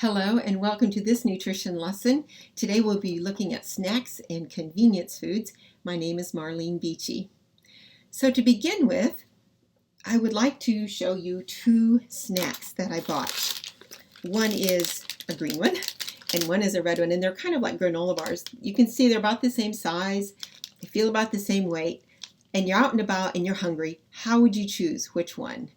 Hello and welcome to this nutrition lesson. Today we'll be looking at snacks and convenience foods. My name is Marlene Beachy. So to begin with, I would like to show you two snacks that I bought. One is a green one and one is a red one, and they're kind of like granola bars. You can see they're about the same size, they feel about the same weight, and you're out and about and you're hungry. How would you choose which one?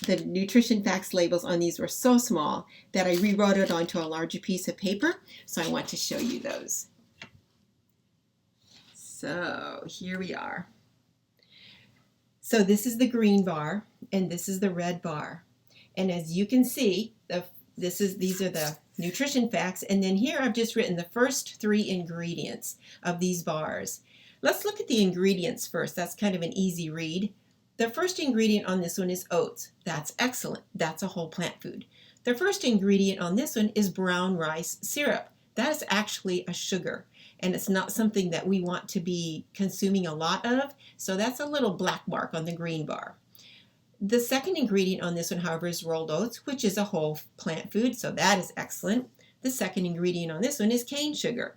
The nutrition facts labels on these were so small that I rewrote it onto a larger piece of paper, so I want to show you those. So here we are. So this is the green bar and this is the red bar. And as you can see, these are the nutrition facts, and then here I've just written the first three ingredients of these bars. Let's look at the ingredients first. That's kind of an easy read. The first ingredient on this one is oats. That's excellent. That's a whole plant food. The first ingredient on this one is brown rice syrup. That is actually a sugar, and it's not something that we want to be consuming a lot of, so that's a little black mark on the green bar. The second ingredient on this one, however, is rolled oats, which is a whole plant food, so that is excellent. The second ingredient on this one is cane sugar.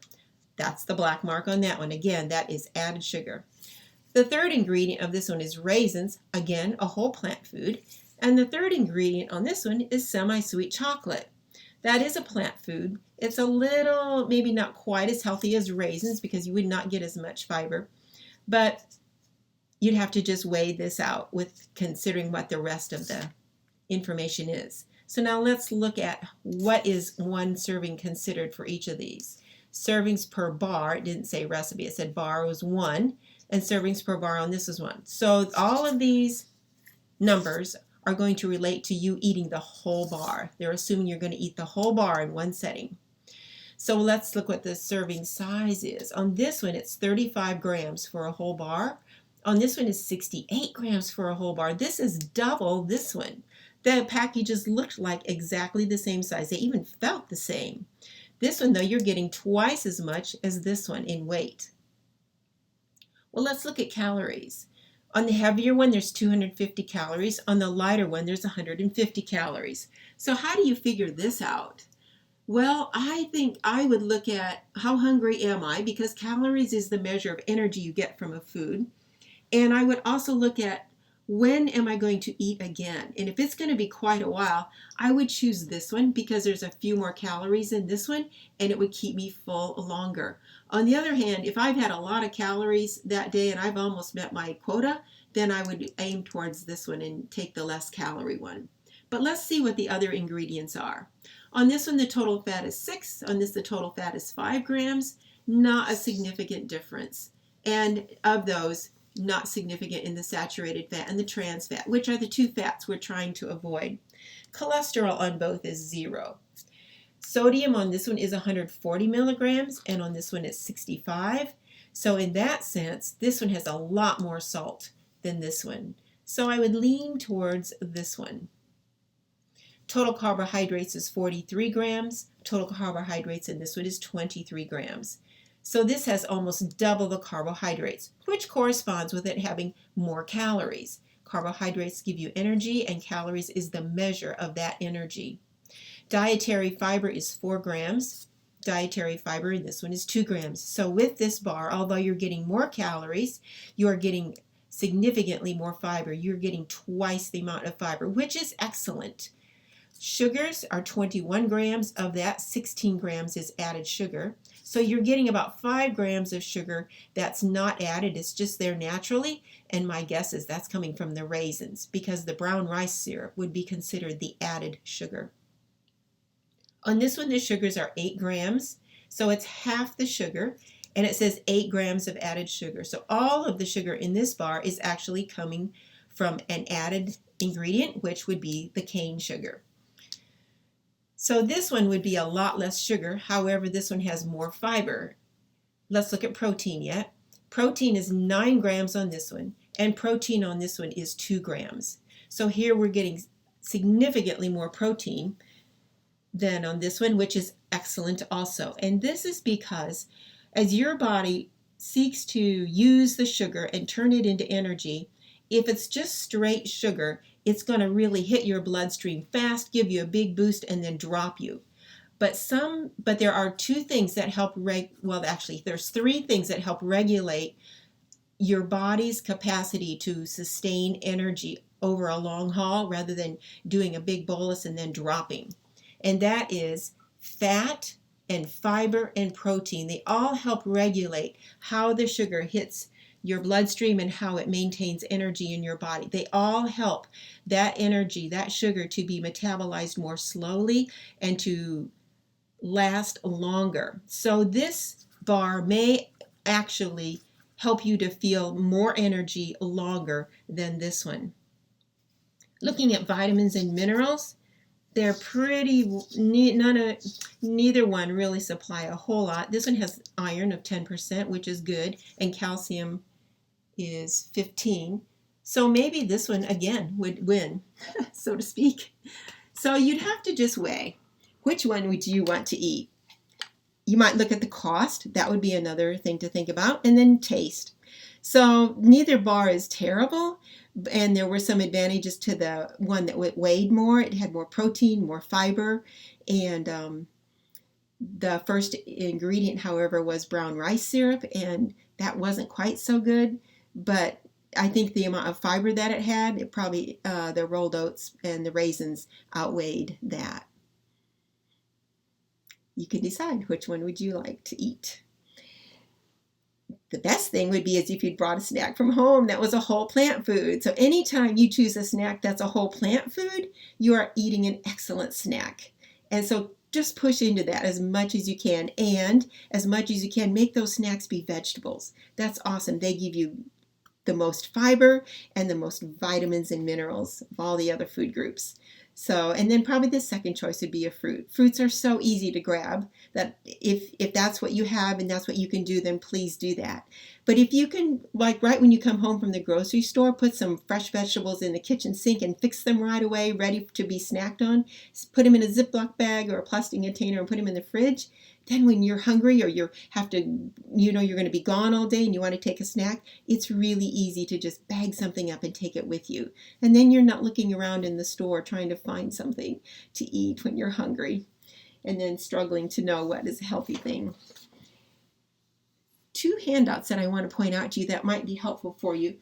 That's the black mark on that one. Again, that is added sugar. The third ingredient of this one is raisins, again, a whole plant food. And the third ingredient on this one is semi-sweet chocolate. That is a plant food. It's a little, maybe not quite as healthy as raisins because you would not get as much fiber, but you'd have to just weigh this out with considering what the rest of the information is. So now let's look at what is one serving considered for each of these. Servings per bar, it didn't say recipe, it said bar was 1. And servings per bar on this is 1. So all of these numbers are going to relate to you eating the whole bar. They're assuming you're going to eat the whole bar in one setting. So let's look what the serving size is. On this one, it's 35 grams for a whole bar. On this one is 68 grams for a whole bar. This is double this one. The packages looked like exactly the same size. They even felt the same. This one, though, you're getting twice as much as this one in weight. Well, let's look at calories. On the heavier one, there's 250 calories. On the lighter one, there's 150 calories. So how do you figure this out? Well, I think I would look at how hungry am I, because calories is the measure of energy you get from a food. And I would also look at when am I going to eat again? And if it's going to be quite a while, I would choose this one because there's a few more calories in this one and it would keep me full longer. On the other hand, if I've had a lot of calories that day and I've almost met my quota, then I would aim towards this one and take the less calorie one. But let's see what the other ingredients are. On this one, the total fat is 6. On this, the total fat is 5 grams. Not a significant difference. And of those, not significant in the saturated fat and the trans fat, which are the two fats we're trying to avoid. Cholesterol on both is 0. Sodium on this one is 140 milligrams, and on this one it's 65. So in that sense, this one has a lot more salt than this one. So I would lean towards this one. Total carbohydrates is 43 grams. Total carbohydrates in this one is 23 grams. So this has almost double the carbohydrates, which corresponds with it having more calories. Carbohydrates give you energy, and calories is the measure of that energy. Dietary fiber is 4 grams. Dietary fiber in this one is 2 grams. So with this bar, although you're getting more calories, you are getting significantly more fiber. You're getting twice the amount of fiber, which is excellent. Sugars are 21 grams. Of that, 16 grams is added sugar. So you're getting about 5 grams of sugar that's not added. It's just there naturally. And my guess is that's coming from the raisins, because the brown rice syrup would be considered the added sugar. On this one, the sugars are 8 grams. So it's half the sugar. And it says 8 grams of added sugar. So all of the sugar in this bar is actually coming from an added ingredient, which would be the cane sugar. So this one would be a lot less sugar. However, this one has more fiber. Let's look at protein yet. Protein is 9 grams on this one, and protein on this one is 2 grams. So here we're getting significantly more protein than on this one, which is excellent also. And this is because as your body seeks to use the sugar and turn it into energy, if it's just straight sugar, it's going to really hit your bloodstream fast, give you a big boost, and then drop you. But there are two things that help actually there's three things that help regulate your body's capacity to sustain energy over a long haul rather than doing a big bolus and then dropping. And that is fat and fiber and protein. They all help regulate how the sugar hits your bloodstream and how it maintains energy in your body. They all help that energy, that sugar, to be metabolized more slowly and to last longer. So this bar may actually help you to feel more energy longer than this one. Looking at vitamins and minerals, they're pretty, neither one really supply a whole lot. This one has iron of 10%, which is good, and calcium is 15. So maybe this one, again, would win, so to speak. So you'd have to just weigh, which one would you want to eat? You might look at the cost. That would be another thing to think about. And then taste. So neither bar is terrible. And there were some advantages to the one that weighed more. It had more protein, more fiber. And the first ingredient, however, was brown rice syrup. And that wasn't quite so good. But I think the amount of fiber that it had, it probably, the rolled oats and the raisins outweighed that. You can decide which one would you like to eat. The best thing would be if you'd brought a snack from home that was a whole plant food. So anytime you choose a snack that's a whole plant food, you are eating an excellent snack. And so just push into that as much as you can. And as much as you can, make those snacks be vegetables. That's awesome. They give you the most fiber and the most vitamins and minerals of all the other food groups. So, and then probably the second choice would be a fruit. Fruits are so easy to grab that if that's what you have and that's what you can do, then please do that. But if you can, like right when you come home from the grocery store, put some fresh vegetables in the kitchen sink and fix them right away, ready to be snacked on, put them in a Ziploc bag or a plastic container and put them in the fridge. Then when you're hungry or you're going to be gone all day and you want to take a snack, it's really easy to just bag something up and take it with you. And then you're not looking around in the store trying to find something to eat when you're hungry and then struggling to know what is a healthy thing. Two handouts that I want to point out to you that might be helpful for you.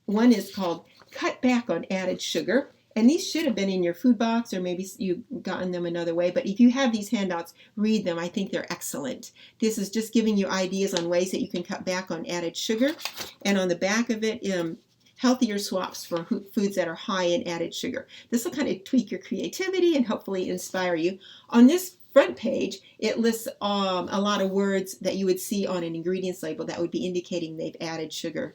One is called Cut Back on Added Sugar. And these should have been in your food box, or maybe you've gotten them another way. But if you have these handouts, read them. I think they're excellent. This is just giving you ideas on ways that you can cut back on added sugar. And on the back of it, healthier swaps for foods that are high in added sugar. This will kind of tweak your creativity and hopefully inspire you. On this front page, it lists a lot of words that you would see on an ingredients label that would be indicating they've added sugar.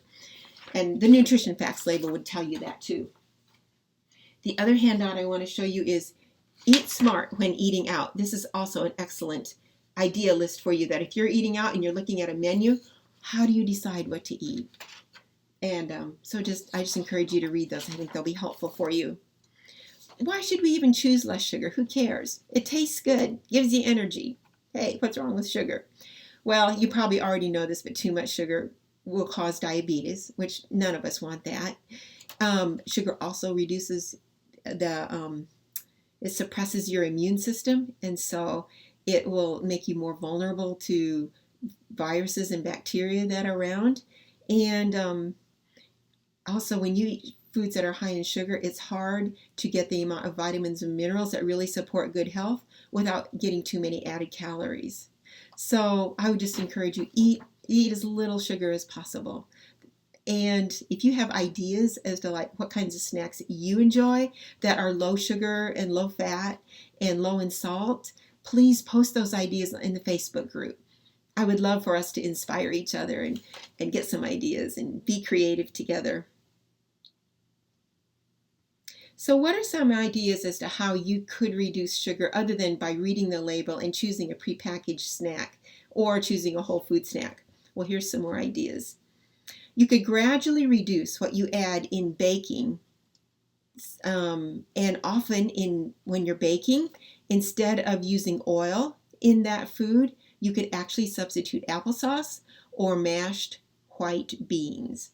And the nutrition facts label would tell you that too. The other handout I want to show you is Eat Smart When Eating Out. This is also an excellent idea list for you, that if you're eating out and you're looking at a menu, how do you decide what to eat? And I just encourage you to read those. I think they'll be helpful for you. Why should we even choose less sugar? Who cares? It tastes good, gives you energy. Hey, what's wrong with sugar? Well, you probably already know this, but too much sugar will cause diabetes, which none of us want that. Sugar also reduces it suppresses your immune system, and so it will make you more vulnerable to viruses and bacteria that are around. And also, when you eat foods that are high in sugar, it's hard to get the amount of vitamins and minerals that really support good health without getting too many added calories. So I would just encourage you, eat as little sugar as possible. And if you have ideas as to like what kinds of snacks you enjoy that are low sugar and low fat and low in salt, please post those ideas in the Facebook group. I would love for us to inspire each other and get some ideas and be creative together. So what are some ideas as to how you could reduce sugar other than by reading the label and choosing a prepackaged snack or choosing a whole food snack? Well, here's some more ideas. You could gradually reduce what you add in baking, and often when you're baking, instead of using oil in that food, you could actually substitute applesauce or mashed white beans.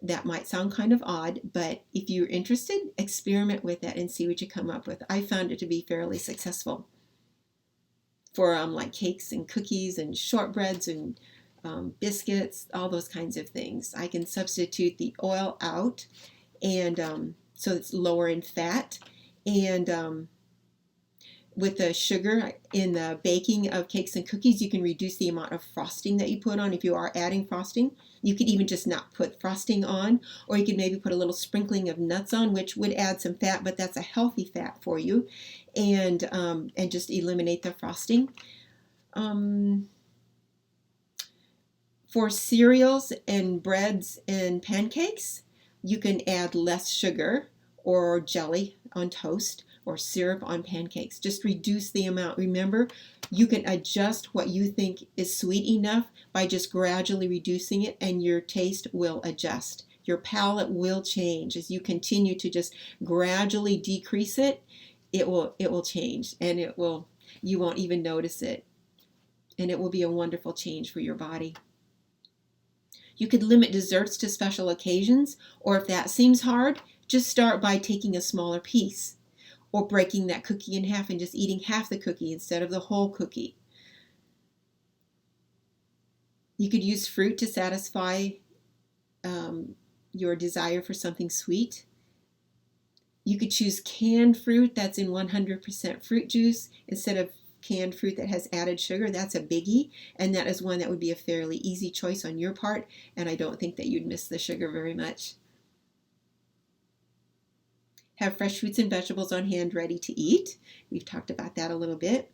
That might sound kind of odd, but if you're interested, experiment with that and see what you come up with. I found it to be fairly successful for like cakes and cookies and shortbreads and biscuits, all those kinds of things. I can substitute the oil out, and so it's lower in fat. And with the sugar in the baking of cakes and cookies, you can reduce the amount of frosting that you put on. If you are adding frosting, you could even just not put frosting on, or you could maybe put a little sprinkling of nuts on, which would add some fat, but that's a healthy fat for you, and just eliminate the frosting. For cereals and breads and pancakes, you can add less sugar or jelly on toast or syrup on pancakes. Just reduce the amount. Remember, you can adjust what you think is sweet enough by just gradually reducing it, and your taste will adjust. Your palate will change as you continue to just gradually decrease it. It will change, and you won't even notice it, and it will be a wonderful change for your body. You could limit desserts to special occasions, or if that seems hard, just start by taking a smaller piece, or breaking that cookie in half and just eating half the cookie instead of the whole cookie. You could use fruit to satisfy your desire for something sweet. You could choose canned fruit that's in 100% fruit juice instead of canned fruit that has added sugar. That's a biggie, and that is one that would be a fairly easy choice on your part, and I don't think that you'd miss the sugar very much. Have fresh fruits and vegetables on hand ready to eat. We've talked about that a little bit.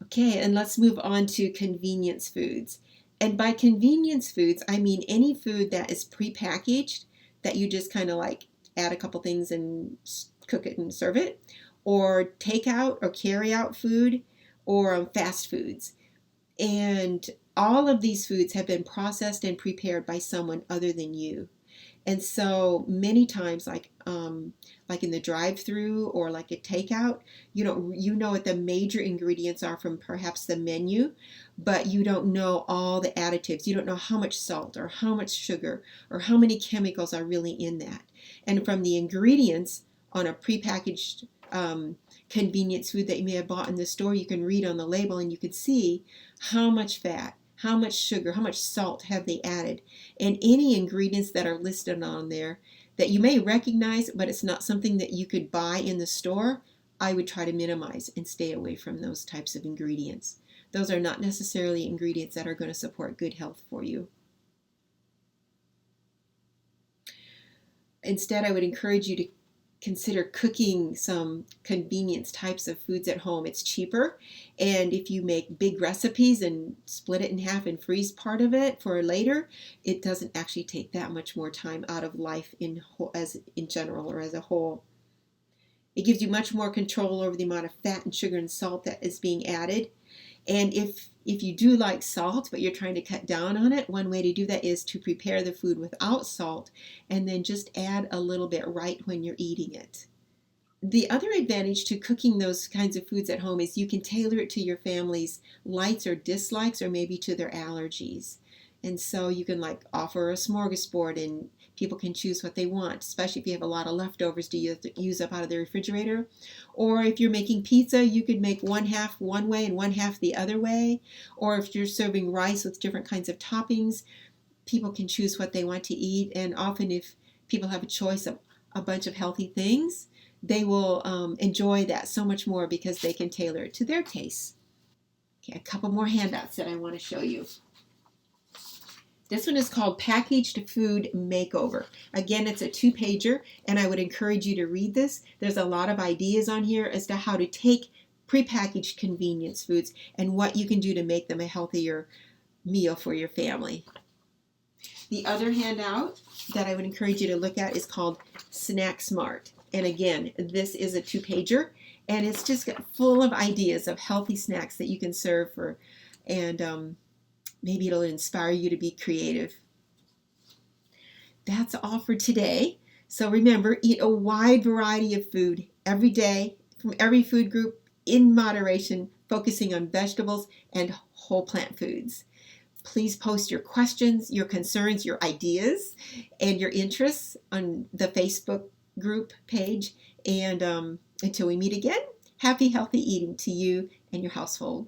Okay, and let's move on to convenience foods. And by convenience foods, I mean any food that is prepackaged, that you just kind of like add a couple things and cook it and serve it, or takeout or carry out food, or fast foods. And all of these foods have been processed and prepared by someone other than you. And so many times, like in the drive-through or like a takeout, you know what the major ingredients are from perhaps the menu, but you don't know all the additives. You don't know how much salt or how much sugar or how many chemicals are really in that. And from the ingredients on a prepackaged convenience food that you may have bought in the store, you can read on the label and you can see how much fat, how much sugar, how much salt have they added, and any ingredients that are listed on there that you may recognize, but it's not something that you could buy in the store, I would try to minimize and stay away from those types of ingredients. Those are not necessarily ingredients that are going to support good health for you. Instead, I would encourage you to consider cooking some convenience types of foods at home. It's cheaper, and if you make big recipes and split it in half and freeze part of it for later, it doesn't actually take that much more time out of life in general or as a whole. It gives you much more control over the amount of fat and sugar and salt that is being added. And if you do like salt, but you're trying to cut down on it, one way to do that is to prepare the food without salt and then just add a little bit right when you're eating it. The other advantage to cooking those kinds of foods at home is you can tailor it to your family's likes or dislikes, or maybe to their allergies. And so you can like offer a smorgasbord and people can choose what they want, especially if you have a lot of leftovers to use up out of the refrigerator. Or if you're making pizza, you could make one half one way and one half the other way. Or if you're serving rice with different kinds of toppings, people can choose what they want to eat. And often if people have a choice of a bunch of healthy things, they will enjoy that so much more because they can tailor it to their tastes. Okay, a couple more handouts that I want to show you. This one is called Packaged Food Makeover. Again, it's a 2-pager, and I would encourage you to read this. There's a lot of ideas on here as to how to take prepackaged convenience foods and what you can do to make them a healthier meal for your family. The other handout that I would encourage you to look at is called Snack Smart. And again, this is a 2-pager, and it's just full of ideas of healthy snacks that you can serve for, and maybe it'll inspire you to be creative. That's all for today. So remember, eat a wide variety of food every day from every food group in moderation, focusing on vegetables and whole plant foods. Please post your questions, your concerns, your ideas, and your interests on the Facebook group page. And until we meet again, happy, healthy eating to you and your household.